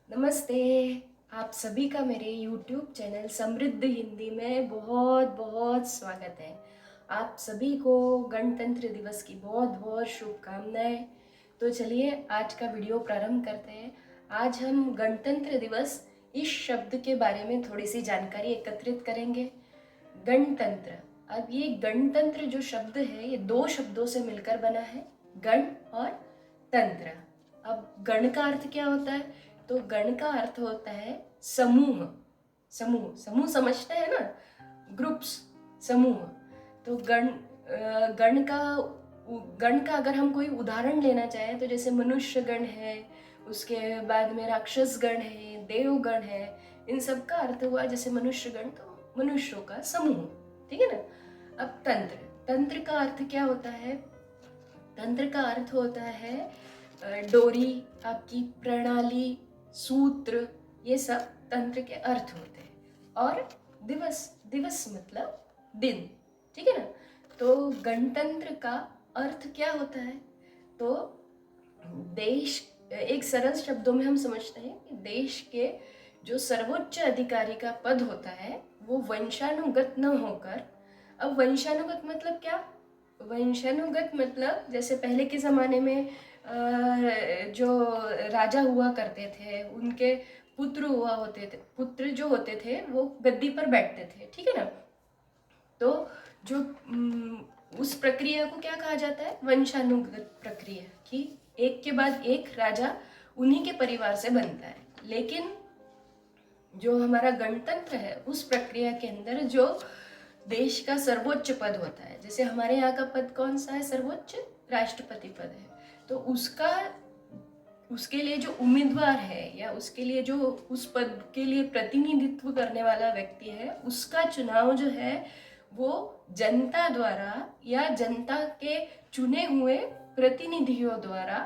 नमस्ते। आप सभी का मेरे YouTube चैनल समृद्ध हिंदी में बहुत बहुत स्वागत है। आप सभी को गणतंत्र दिवस की बहुत बहुत शुभकामनाएं। तो चलिए आज का वीडियो प्रारंभ करते हैं। आज हम गणतंत्र दिवस इस शब्द के बारे में थोड़ी सी जानकारी एकत्रित करेंगे। गणतंत्र, अब ये गणतंत्र जो शब्द है ये दो शब्दों से मिलकर बना है, गण और तंत्र। अब गण का अर्थ क्या होता है? तो गण का अर्थ होता है समूह। समूह समूह समझते हैं ना, ग्रुप्स, समूह। तो गण का अगर हम कोई उदाहरण लेना चाहें तो जैसे मनुष्य गण है, उसके बाद में राक्षस गण है, देवगण है। इन सब का अर्थ हुआ जैसे मनुष्य गण तो मनुष्यों का समूह, ठीक है ना। अब तंत्र, तंत्र का अर्थ क्या होता है? तंत्र का अर्थ होता है डोरी, आपकी प्रणाली, सूत्र, ये सब तंत्र के अर्थ होते हैं। और दिवस, दिवस मतलब दिन, ठीक है ना। तो गणतंत्र का अर्थ क्या होता है? तो देश, एक सरल शब्दों में हम समझते हैं कि देश के जो सर्वोच्च अधिकारी का पद होता है वो वंशानुगत न होकर, अब वंशानुगत मतलब क्या? वंशानुगत मतलब जैसे पहले के ज़माने में जो राजा हुआ करते थे उनके पुत्र हुआ होते थे, पुत्र जो होते थे वो गद्दी पर बैठते थे, ठीक है ना। तो जो उस प्रक्रिया को क्या कहा जाता है? वंशानुगत प्रक्रिया, कि एक के बाद एक राजा उन्हीं के परिवार से बनता है। लेकिन जो हमारा गणतंत्र है उस प्रक्रिया के अंदर जो देश का सर्वोच्च पद होता है, जैसे हमारे यहाँ का पद कौन सा है? सर्वोच्च राष्ट्रपति पद है। तो उसका, उसके लिए जो उम्मीदवार है या उसके लिए जो उस पद के लिए प्रतिनिधित्व करने वाला व्यक्ति है उसका चुनाव जो है वो जनता द्वारा या जनता के चुने हुए प्रतिनिधियों द्वारा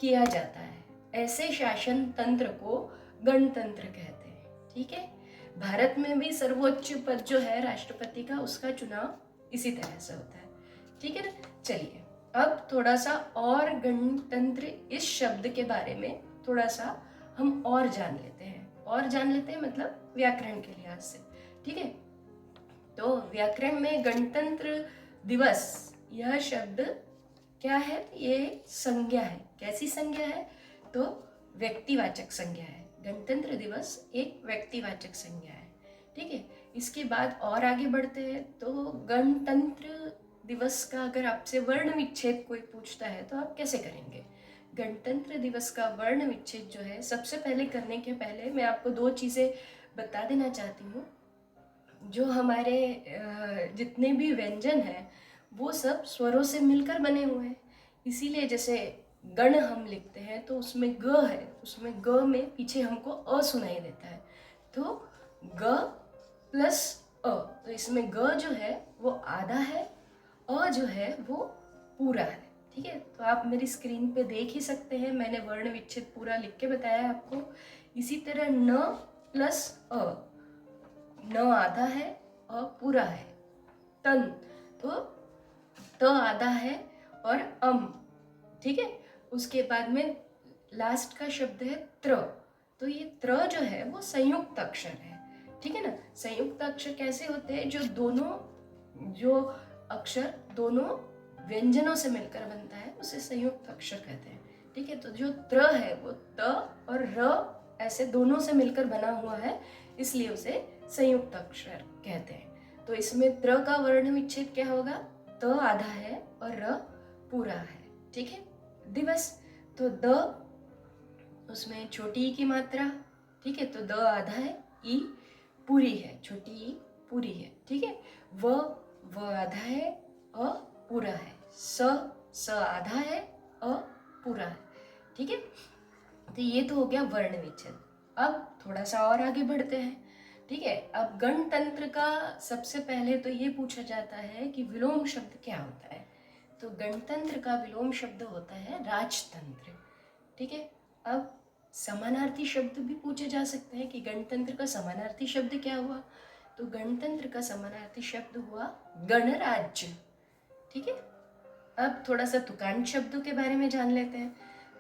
किया जाता है। ऐसे शासन तंत्र को गणतंत्र कहते हैं, ठीक है। भारत में भी सर्वोच्च पद जो है राष्ट्रपति का, उसका चुनाव इसी तरह से होता है, ठीक है ना। चलिए अब थोड़ा सा और गणतंत्र इस शब्द के बारे में थोड़ा सा हम और जान लेते हैं, और जान लेते हैं मतलब व्याकरण के लिहाज से, ठीक है। तो व्याकरण में गणतंत्र दिवस यह शब्द क्या है? ये संज्ञा है। कैसी संज्ञा है? तो व्यक्तिवाचक संज्ञा है। गणतंत्र दिवस एक व्यक्तिवाचक संज्ञा है, ठीक है। इसके बाद और आगे बढ़ते हैं तो गणतंत्र दिवस का अगर आपसे वर्ण विच्छेद कोई पूछता है तो आप कैसे करेंगे? गणतंत्र दिवस का वर्ण विच्छेद जो है, सबसे पहले करने के पहले मैं आपको दो चीज़ें बता देना चाहती हूँ। जो हमारे जितने भी व्यंजन हैं वो सब स्वरों से मिलकर बने हुए हैं। इसीलिए जैसे गण हम लिखते हैं तो उसमें ग है, उसमें ग में पीछे हमको अ सुनाई देता है, तो ग प्लस अ, तो इसमें ग जो है वो आधा है, अ जो है वो पूरा है, ठीक है। तो आप मेरी स्क्रीन पे देख ही सकते हैं, मैंने वर्ण विच्छेद पूरा लिख के बताया है आपको। इसी तरह न प्लस अ, न आधा है, अ पूरा है। तन, तो त आधा है और ठीक है। उसके बाद में लास्ट का शब्द है त्र, तो ये त्र जो है वो संयुक्त अक्षर है, ठीक है ना। संयुक्त अक्षर कैसे होते हैं? जो दोनों, जो अक्षर दोनों व्यंजनों से मिलकर बनता है उसे संयुक्त अक्षर कहते हैं, ठीक है। तो जो त्र है वो त और र ऐसे दोनों से मिलकर बना हुआ है, इसलिए उसे संयुक्त अक्षर कहते हैं। तो इसमें त्र का वर्ण विच्छेद क्या होगा? त आधा है और र पूरा है, ठीक है। दिवस, तो द, उसमें छोटी ई की मात्रा, ठीक है। तो द आधा है, ई पूरी है, छोटी ई पूरी है, ठीक है। व आधा है, अ पूरा है। स आधा है, अ पूरा है, ठीक है। तो ये तो हो गया वर्ण विच्छेद। अब थोड़ा सा और आगे बढ़ते हैं, ठीक है। अब गणतंत्र का सबसे पहले तो ये पूछा जाता है कि विलोम शब्द क्या होता है? तो गणतंत्र का विलोम शब्द होता है राजतंत्र, ठीक है। अब समानार्थी शब्द भी पूछे जा सकते हैं कि गणतंत्र का समानार्थी शब्द क्या हुआ? तो गणतंत्र का समानार्थी शब्द हुआ गणराज्य, ठीक है। अब थोड़ा सा तुकांत शब्दों के बारे में जान लेते हैं।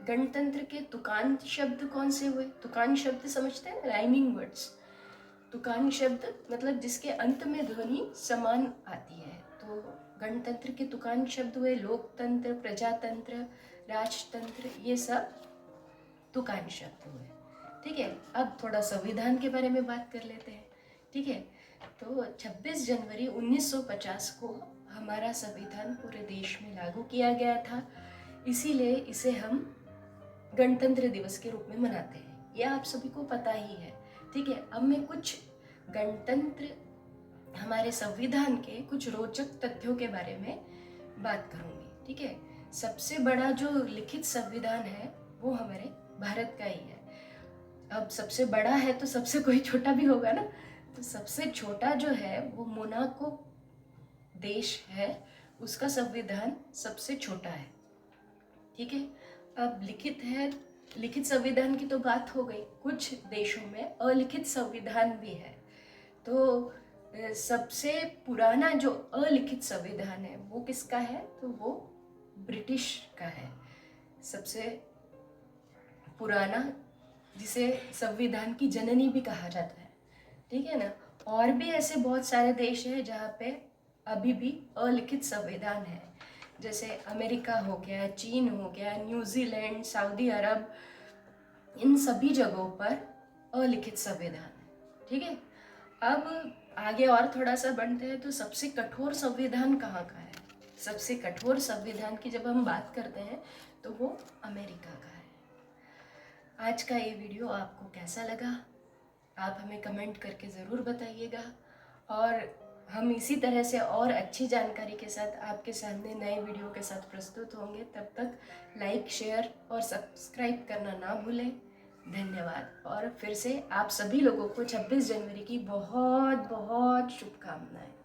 गणतंत्र के तुकांत शब्द कौन से हुए? तुकांत शब्द समझते हैं, राइमिंग वर्ड्स। तुकांत शब्द मतलब जिसके अंत में ध्वनि समान आती है। तो गणतंत्र के तुकांत शब्द हुए लोकतंत्र, प्रजातंत्र, राजतंत्र, ये सब तुकांत शब्द हुए। ठीक है, अब थोड़ा संविधान के बारे में बात कर लेते हैं। ठीक है, तो 26 जनवरी 1950 को हमारा संविधान पूरे देश में लागू किया गया था, इसीलिए इसे हम गणतंत्र दिवस के रूप में मनाते हैं। यह आप सभी को पता ही है। ठीक है, अब मैं कुछ गणतंत्र हमारे संविधान के कुछ रोचक तथ्यों के बारे में बात करूंगी। ठीक है, सबसे बड़ा जो लिखित संविधान है वो हमारे भारत का ही है। अब सबसे बड़ा है तो सबसे कोई छोटा भी होगा ना, तो सबसे छोटा जो है वो मोनाको देश है, उसका संविधान सबसे छोटा है। ठीक है, अब लिखित है, लिखित संविधान की तो बात हो गई। कुछ देशों में अलिखित संविधान भी है। तो सबसे पुराना जो अलिखित संविधान है वो किसका है? तो वो ब्रिटिश का है, सबसे पुराना, जिसे संविधान की जननी भी कहा जाता है। ठीक है ना, और भी ऐसे बहुत सारे देश हैं जहाँ पे अभी भी अलिखित संविधान है, जैसे अमेरिका हो गया, चीन हो गया, न्यूजीलैंड, सऊदी अरब, इन सभी जगहों पर अलिखित संविधान है। ठीक है, अब आगे और थोड़ा सा बढ़ते हैं, तो सबसे कठोर संविधान कहाँ का है? सबसे कठोर संविधान की जब हम बात करते हैं तो वो अमेरिका का है। आज का ये वीडियो आपको कैसा लगा? आप हमें कमेंट करके ज़रूर बताइएगा, और हम इसी तरह से और अच्छी जानकारी के साथ आपके सामने नए वीडियो के साथ प्रस्तुत होंगे। तब तक लाइक, शेयर और सब्सक्राइब करना ना भूलें। धन्यवाद, और फिर से आप सभी लोगों को 26 जनवरी की बहुत बहुत शुभकामनाएं।